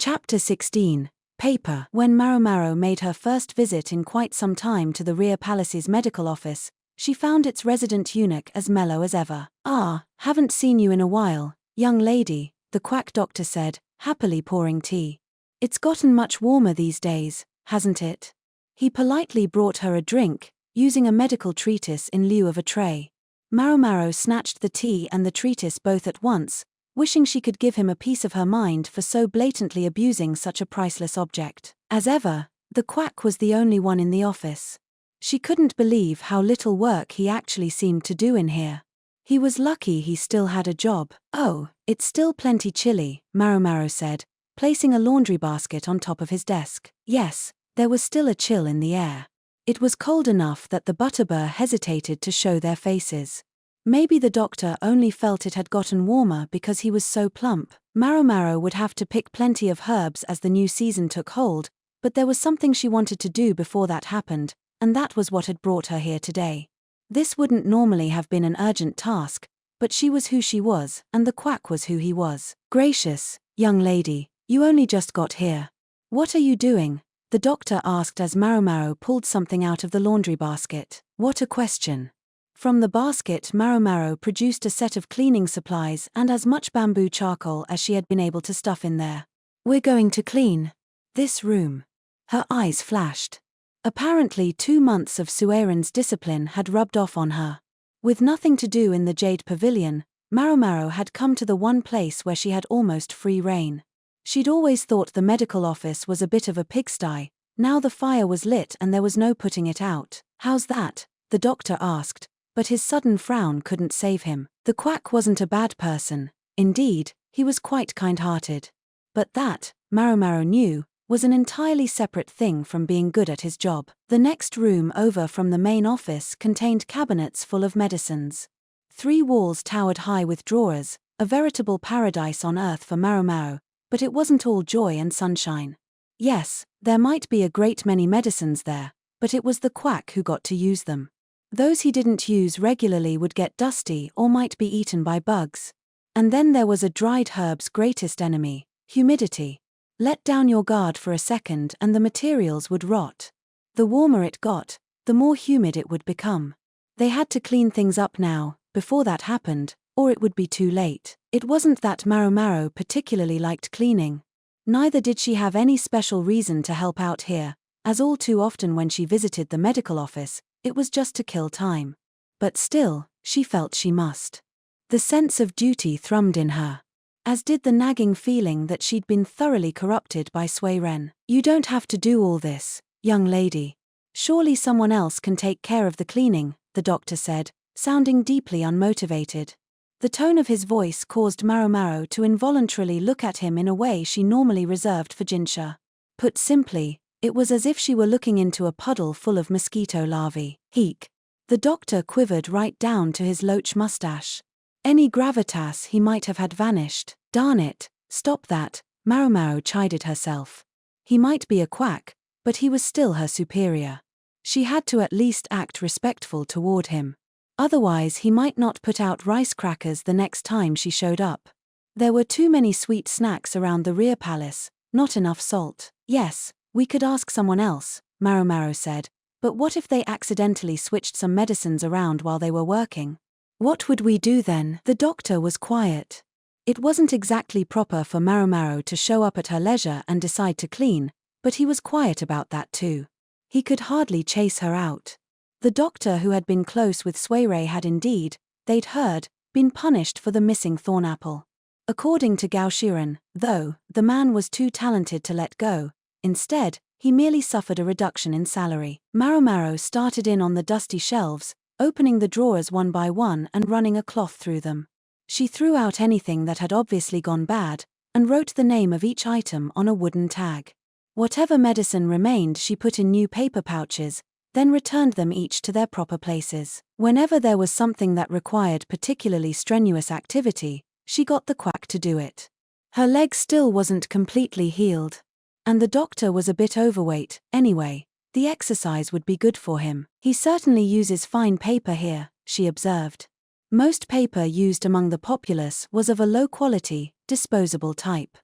Chapter 16. Paper. When Maomao made her first visit in quite some time to the rear palace's medical office, she found its resident eunuch as mellow as ever. "Ah, haven't seen you in a while, young lady," the quack doctor said, happily pouring tea. "It's gotten much warmer these days, hasn't it?" He politely brought her a drink, using a medical treatise in lieu of a tray. Maomao snatched the tea and the treatise both at once, wishing she could give him a piece of her mind for so blatantly abusing such a priceless object. As ever, the quack was the only one in the office. She couldn't believe how little work he actually seemed to do in here. He was lucky he still had a job. "Oh, it's still plenty chilly," Maomao said, placing a laundry basket on top of his desk. Yes, there was still a chill in the air. It was cold enough that the butterbur hesitated to show their faces. Maybe the doctor only felt it had gotten warmer because he was so plump. Maomao would have to pick plenty of herbs as the new season took hold, but there was something she wanted to do before that happened, and that was what had brought her here today. This wouldn't normally have been an urgent task, but she was who she was, and the quack was who he was. "Gracious, young lady, you only just got here. What are you doing?" the doctor asked as Maomao pulled something out of the laundry basket. What a question. From the basket, Maomao produced a set of cleaning supplies and as much bamboo charcoal as she had been able to stuff in there. "We're going to clean this room." Her eyes flashed. Apparently 2 months of Suerin's discipline had rubbed off on her. With nothing to do in the Jade Pavilion, Maomao had come to the one place where she had almost free rein. She'd always thought the medical office was a bit of a pigsty. Now the fire was lit and there was no putting it out. "How's that?" the doctor asked, but his sudden frown couldn't save him. The quack wasn't a bad person. Indeed, he was quite kind-hearted. But that, Maomao knew, was an entirely separate thing from being good at his job. The next room over from the main office contained cabinets full of medicines. 3 walls towered high with drawers, a veritable paradise on earth for Maomao, but it wasn't all joy and sunshine. Yes, there might be a great many medicines there, but it was the quack who got to use them. Those he didn't use regularly would get dusty or might be eaten by bugs. And then there was a dried herb's greatest enemy, humidity. Let down your guard for a second and the materials would rot. The warmer it got, the more humid it would become. They had to clean things up now, before that happened, or it would be too late. It wasn't that Maomao particularly liked cleaning. Neither did she have any special reason to help out here, as all too often when she visited the medical office, it was just to kill time. But still, she felt she must. The sense of duty thrummed in her, as did the nagging feeling that she'd been thoroughly corrupted by Suiren. "You don't have to do all this, young lady. Surely someone else can take care of the cleaning," the doctor said, sounding deeply unmotivated. The tone of his voice caused Maomao to involuntarily look at him in a way she normally reserved for Jinshi. Put simply, it was as if she were looking into a puddle full of mosquito larvae. "Heek." The doctor quivered right down to his loach mustache. Any gravitas he might have had vanished. "Darn it, stop that," Maomao chided herself. He might be a quack, but he was still her superior. She had to at least act respectful toward him. Otherwise he might not put out rice crackers the next time she showed up. There were too many sweet snacks around the rear palace, not enough salt. "Yes, we could ask someone else," Maomao said, "but what if they accidentally switched some medicines around while they were working? What would we do then?" The doctor was quiet. It wasn't exactly proper for Maomao to show up at her leisure and decide to clean, but he was quiet about that too. He could hardly chase her out. The doctor who had been close with Suire had indeed, they'd heard, been punished for the missing thornapple. According to Gao Shiren, though, the man was too talented to let go. Instead, he merely suffered a reduction in salary. Maomao started in on the dusty shelves, opening the drawers one by one and running a cloth through them. She threw out anything that had obviously gone bad, and wrote the name of each item on a wooden tag. Whatever medicine remained she put in new paper pouches, then returned them each to their proper places. Whenever there was something that required particularly strenuous activity, she got the quack to do it. Her leg still wasn't completely healed. And the doctor was a bit overweight, anyway. The exercise would be good for him. "He certainly uses fine paper here," she observed. Most paper used among the populace was of a low-quality, disposable type.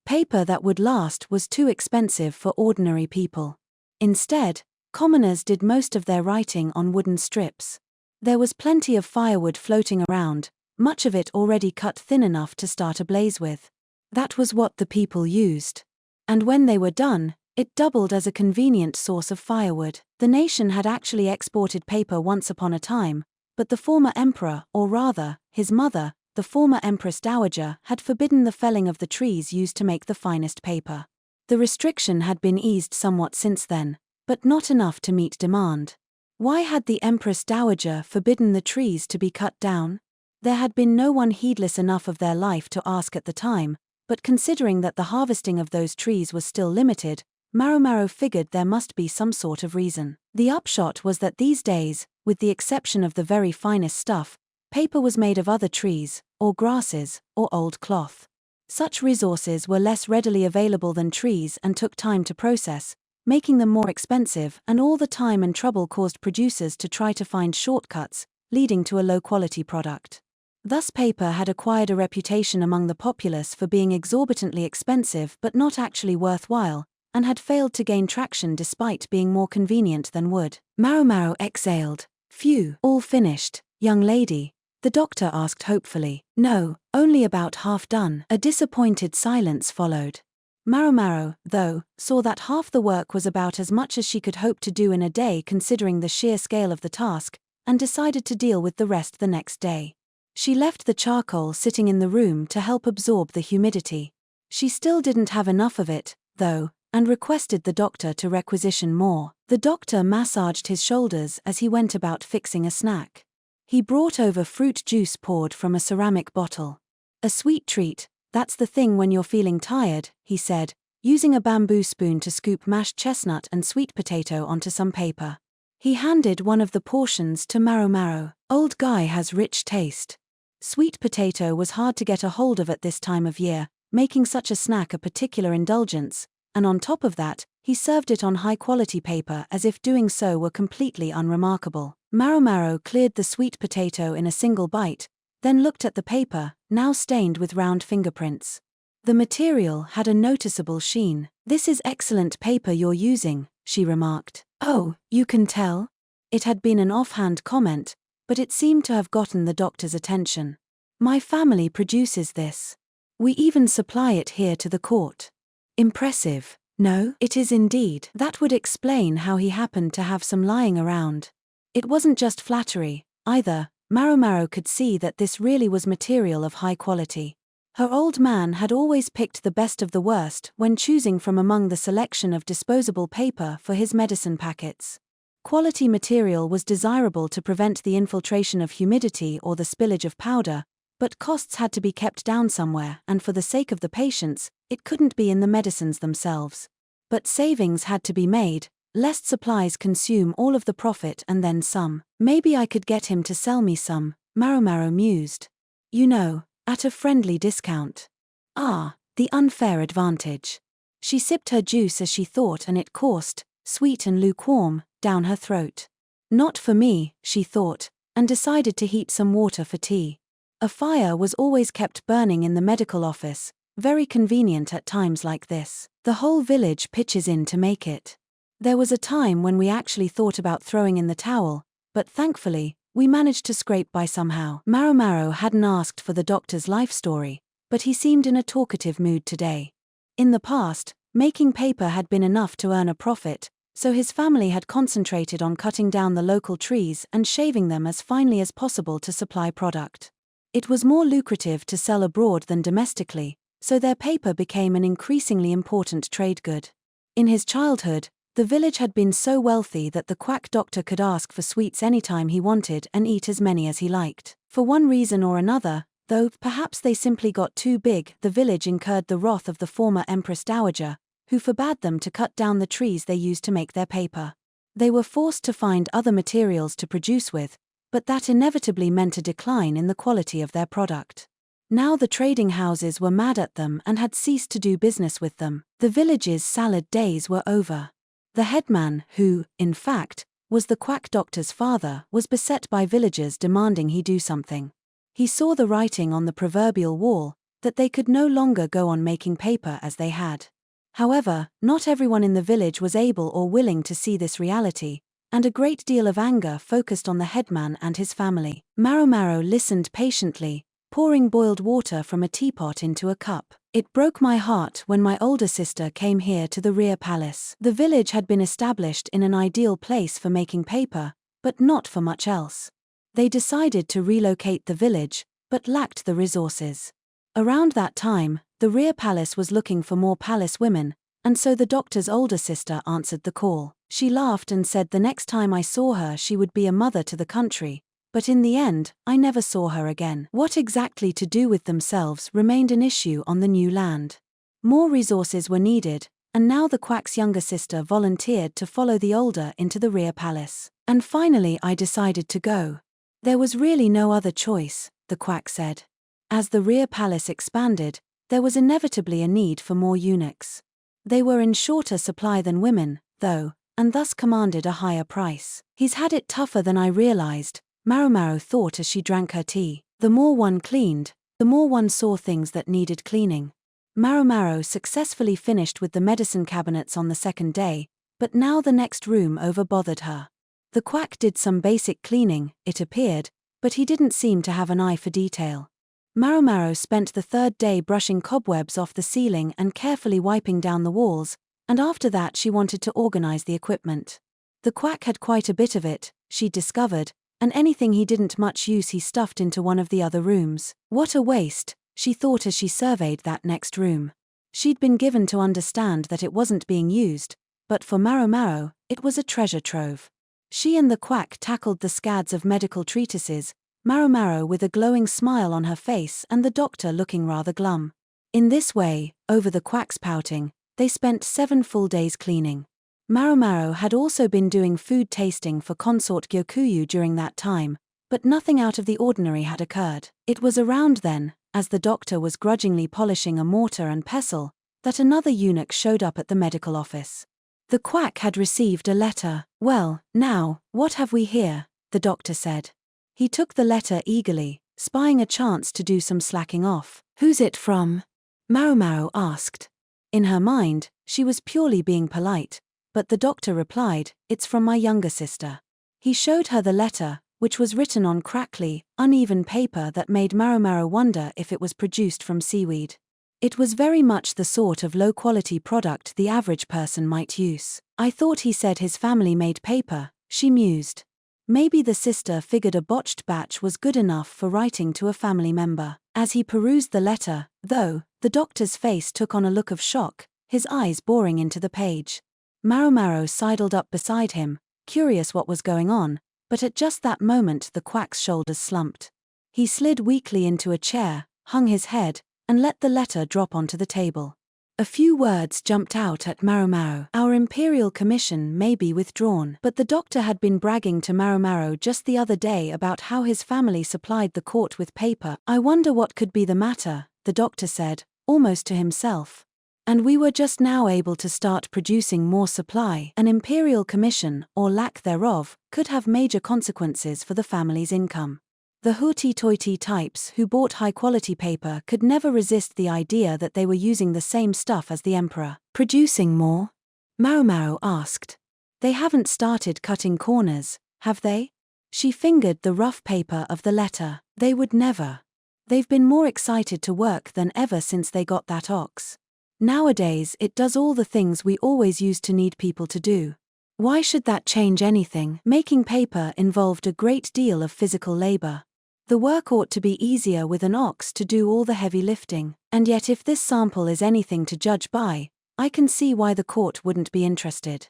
Paper that would last was too expensive for ordinary people. Instead, commoners did most of their writing on wooden strips. There was plenty of firewood floating around, much of it already cut thin enough to start a blaze with. That was what the people used. And when they were done, it doubled as a convenient source of firewood. The nation had actually exported paper once upon a time, but the former emperor, or rather, his mother, the former Empress Dowager, had forbidden the felling of the trees used to make the finest paper. The restriction had been eased somewhat since then, but not enough to meet demand. Why had the Empress Dowager forbidden the trees to be cut down? There had been no one heedless enough of their life to ask at the time, but considering that the harvesting of those trees was still limited, Maomao figured there must be some sort of reason. The upshot was that these days, with the exception of the very finest stuff, paper was made of other trees, or grasses, or old cloth. Such resources were less readily available than trees and took time to process, making them more expensive, and all the time and trouble caused producers to try to find shortcuts, leading to a low-quality product. Thus paper had acquired a reputation among the populace for being exorbitantly expensive but not actually worthwhile, and had failed to gain traction despite being more convenient than wood. Maomao exhaled. "Phew, all finished, young lady?" the doctor asked hopefully. "No, only about half done." A disappointed silence followed. Maomao, though, saw that half the work was about as much as she could hope to do in a day considering the sheer scale of the task, and decided to deal with the rest the next day. She left the charcoal sitting in the room to help absorb the humidity. She still didn't have enough of it, though, and requested the doctor to requisition more. The doctor massaged his shoulders as he went about fixing a snack. He brought over fruit juice poured from a ceramic bottle. "A sweet treat, that's the thing when you're feeling tired," he said, using a bamboo spoon to scoop mashed chestnut and sweet potato onto some paper. He handed one of the portions to Maomao. "Old guy has rich taste." Sweet potato was hard to get a hold of at this time of year, making such a snack a particular indulgence, and on top of that, he served it on high-quality paper as if doing so were completely unremarkable. Maomao cleared the sweet potato in a single bite, then looked at the paper, now stained with round fingerprints. The material had a noticeable sheen. "This is excellent paper you're using," she remarked. "Oh, you can tell?" It had been an offhand comment, but it seemed to have gotten the doctor's attention. "My family produces this. We even supply it here to the court." Impressive. "No, it is indeed." That would explain how he happened to have some lying around. It wasn't just flattery, either. Maomao could see that this really was material of high quality. Her old man had always picked the best of the worst when choosing from among the selection of disposable paper for his medicine packets. Quality material was desirable to prevent the infiltration of humidity or the spillage of powder, but costs had to be kept down somewhere, and for the sake of the patients, it couldn't be in the medicines themselves. But savings had to be made, lest supplies consume all of the profit and then some. "Maybe I could get him to sell me some," Maomao mused. "You know, at a friendly discount." Ah, the unfair advantage. She sipped her juice as she thought, and it coursed, sweet and lukewarm, down her throat. Not for me, she thought, and decided to heat some water for tea. A fire was always kept burning in the medical office, very convenient at times like this. The whole village pitches in to make it. There was a time when we actually thought about throwing in the towel, but thankfully, we managed to scrape by somehow. Maomao hadn't asked for the doctor's life story, but he seemed in a talkative mood today. In the past, making paper had been enough to earn a profit, so his family had concentrated on cutting down the local trees and shaving them as finely as possible to supply product. It was more lucrative to sell abroad than domestically, so their paper became an increasingly important trade good. In his childhood, the village had been so wealthy that the quack doctor could ask for sweets anytime he wanted and eat as many as he liked. For one reason or another, though perhaps they simply got too big, the village incurred the wrath of the former Empress Dowager, who forbade them to cut down the trees they used to make their paper. They were forced to find other materials to produce with, but that inevitably meant a decline in the quality of their product. Now the trading houses were mad at them and had ceased to do business with them. The village's salad days were over. The headman, who, in fact, was the quack doctor's father, was beset by villagers demanding he do something. He saw the writing on the proverbial wall, that they could no longer go on making paper as they had. However, not everyone in the village was able or willing to see this reality, and a great deal of anger focused on the headman and his family. Maomao listened patiently, pouring boiled water from a teapot into a cup. It broke my heart when my older sister came here to the rear palace. The village had been established in an ideal place for making paper, but not for much else. They decided to relocate the village, but lacked the resources. Around that time, the rear palace was looking for more palace women, and so the doctor's older sister answered the call. She laughed and said the next time I saw her she would be a mother to the country, but in the end, I never saw her again. What exactly to do with themselves remained an issue on the new land. More resources were needed, and now the quack's younger sister volunteered to follow the older into the rear palace. And finally I decided to go. There was really no other choice, the quack said. As the rear palace expanded, there was inevitably a need for more eunuchs. They were in shorter supply than women, though, and thus commanded a higher price. He's had it tougher than I realized, Maomao thought as she drank her tea. The more one cleaned, the more one saw things that needed cleaning. Maomao successfully finished with the medicine cabinets on the second day, but now the next room over-bothered her. The quack did some basic cleaning, it appeared, but he didn't seem to have an eye for detail. Maomao spent the third day brushing cobwebs off the ceiling and carefully wiping down the walls, and after that she wanted to organize the equipment. The quack had quite a bit of it, she discovered, and anything he didn't much use he stuffed into one of the other rooms. What a waste, she thought as she surveyed that next room. She'd been given to understand that it wasn't being used, but for Maomao, it was a treasure trove. She and the quack tackled the scads of medical treatises, Maomao with a glowing smile on her face and the doctor looking rather glum. In this way, over the quack's pouting, they spent 7 full days cleaning. Maomao had also been doing food tasting for consort Gyokuyu during that time, but nothing out of the ordinary had occurred. It was around then, as the doctor was grudgingly polishing a mortar and pestle, that another eunuch showed up at the medical office. The quack had received a letter. Well, now, what have we here? The doctor said. He took the letter eagerly, spying a chance to do some slacking off. Who's it from? Maomao asked. In her mind, she was purely being polite, but the doctor replied, it's from my younger sister. He showed her the letter, which was written on crackly, uneven paper that made Maomao wonder if it was produced from seaweed. It was very much the sort of low-quality product the average person might use. I thought he said his family made paper, she mused. Maybe the sister figured a botched batch was good enough for writing to a family member. As he perused the letter, though, the doctor's face took on a look of shock, his eyes boring into the page. Maomao sidled up beside him, curious what was going on, but at just that moment the quack's shoulders slumped. He slid weakly into a chair, hung his head, and let the letter drop onto the table. A few words jumped out at Maomao. Our imperial commission may be withdrawn. But the doctor had been bragging to Maomao just the other day about how his family supplied the court with paper. I wonder what could be the matter, the doctor said, almost to himself. And we were just now able to start producing more supply. An imperial commission, or lack thereof, could have major consequences for the family's income. The hoity-toity types who bought high-quality paper could never resist the idea that they were using the same stuff as the emperor. Producing more? Maomao asked. They haven't started cutting corners, have they? She fingered the rough paper of the letter. They would never. They've been more excited to work than ever since they got that ox. Nowadays it does all the things we always used to need people to do. Why should that change anything? Making paper involved a great deal of physical labor. The work ought to be easier with an ox to do all the heavy lifting, and yet if this sample is anything to judge by, I can see why the court wouldn't be interested.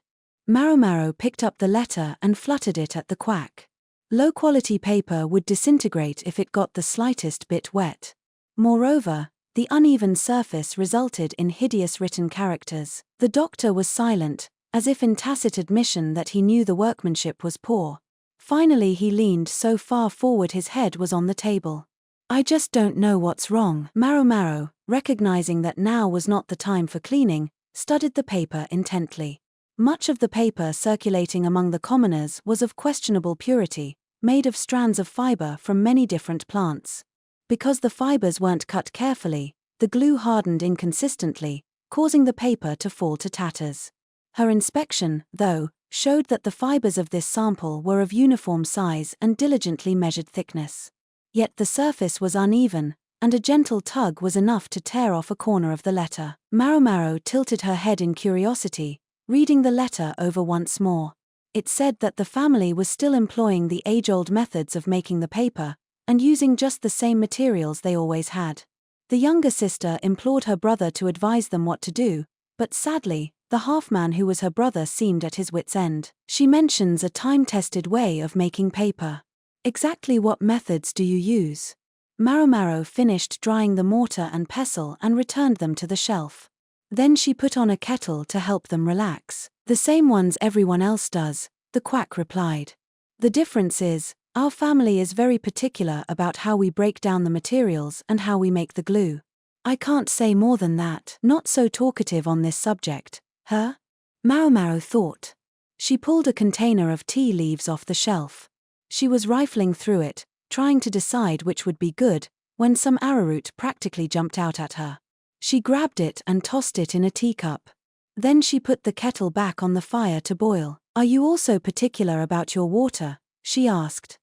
Maomao picked up the letter and fluttered it at the quack. Low-quality paper would disintegrate if it got the slightest bit wet. Moreover, the uneven surface resulted in hideous written characters. The doctor was silent, as if in tacit admission that he knew the workmanship was poor. Finally he leaned so far forward his head was on the table. I just don't know what's wrong. Maomao, recognizing that now was not the time for cleaning, studied the paper intently. Much of the paper circulating among the commoners was of questionable purity, made of strands of fiber from many different plants. Because the fibers weren't cut carefully, the glue hardened inconsistently, causing the paper to fall to tatters. Her inspection, though, showed that the fibers of this sample were of uniform size and diligently measured thickness. Yet the surface was uneven, and a gentle tug was enough to tear off a corner of the letter. Maomao tilted her head in curiosity, reading the letter over once more. It said that the family was still employing the age-old methods of making the paper, and using just the same materials they always had. The younger sister implored her brother to advise them what to do, but sadly, the half-man who was her brother seemed at his wit's end. She mentions a time-tested way of making paper. Exactly what methods do you use? Maomao finished drying the mortar and pestle and returned them to the shelf. Then she put on a kettle to help them relax. The same ones everyone else does, the quack replied. The difference is, our family is very particular about how we break down the materials and how we make the glue. I can't say more than that. Not so talkative on this subject, huh? Maomao thought. She pulled a container of tea leaves off the shelf. She was rifling through it, trying to decide which would be good, when some arrowroot practically jumped out at her. She grabbed it and tossed it in a teacup. Then she put the kettle back on the fire to boil. Are you also particular about your water? She asked.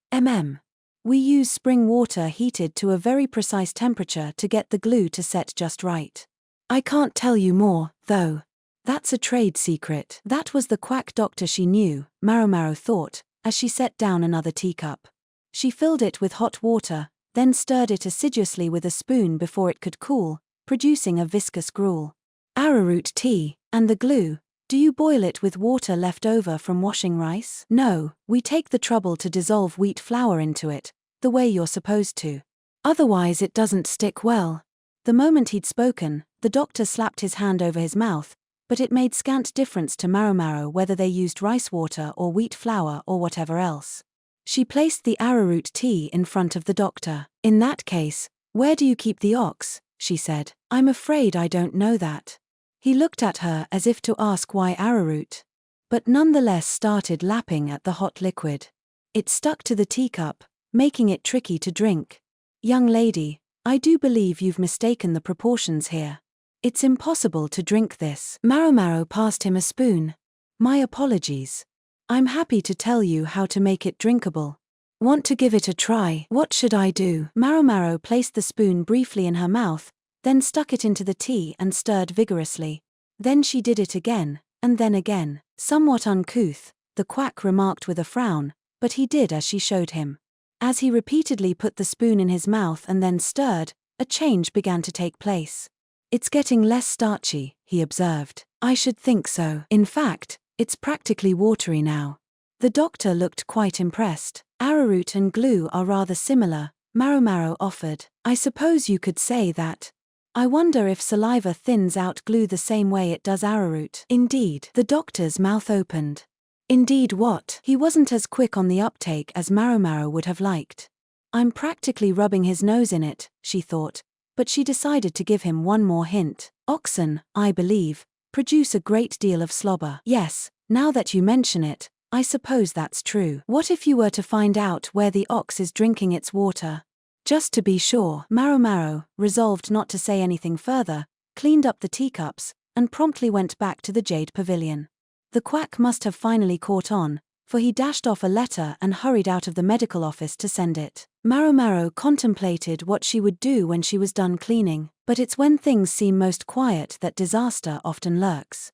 We use spring water heated to a very precise temperature to get the glue to set just right. I can't tell you more, though. That's a trade secret. That was the quack doctor she knew, Maomao thought, as she set down another teacup. She filled it with hot water, then stirred it assiduously with a spoon before it could cool, producing a viscous gruel. Arrowroot tea, and the glue. Do you boil it with water left over from washing rice? No, we take the trouble to dissolve wheat flour into it, the way you're supposed to. Otherwise it doesn't stick well. The moment he'd spoken, the doctor slapped his hand over his mouth, but it made scant difference to Maomao whether they used rice water or wheat flour or whatever else. She placed the arrowroot tea in front of the doctor. In that case, where do you keep the ox? She said. I'm afraid I don't know that. He looked at her as if to ask why arrowroot, but nonetheless started lapping at the hot liquid. It stuck to the teacup, making it tricky to drink. Young lady, I do believe you've mistaken the proportions here. It's impossible to drink this. Maomao passed him a spoon. My apologies. I'm happy to tell you how to make it drinkable. Want to give it a try? What should I do? Maomao placed the spoon briefly in her mouth, then stuck it into the tea and stirred vigorously. Then she did it again, and then again. Somewhat uncouth, the quack remarked with a frown, but he did as she showed him. As he repeatedly put the spoon in his mouth and then stirred, a change began to take place. It's getting less starchy, he observed. I should think so. In fact, it's practically watery now. The doctor looked quite impressed. Arrowroot and glue are rather similar, Maomao offered. I suppose you could say that. I wonder if saliva thins out glue the same way it does arrowroot. Indeed. The doctor's mouth opened. Indeed what? He wasn't as quick on the uptake as Maomao would have liked. I'm practically rubbing his nose in it, she thought, but she decided to give him one more hint. Oxen, I believe, produce a great deal of slobber. Yes, now that you mention it, I suppose that's true. What if you were to find out where the ox is drinking its water? Just to be sure. Maomao, resolved not to say anything further, cleaned up the teacups, and promptly went back to the jade pavilion. The quack must have finally caught on, for he dashed off a letter and hurried out of the medical office to send it. Maomao contemplated what she would do when she was done cleaning, but it's when things seem most quiet that disaster often lurks.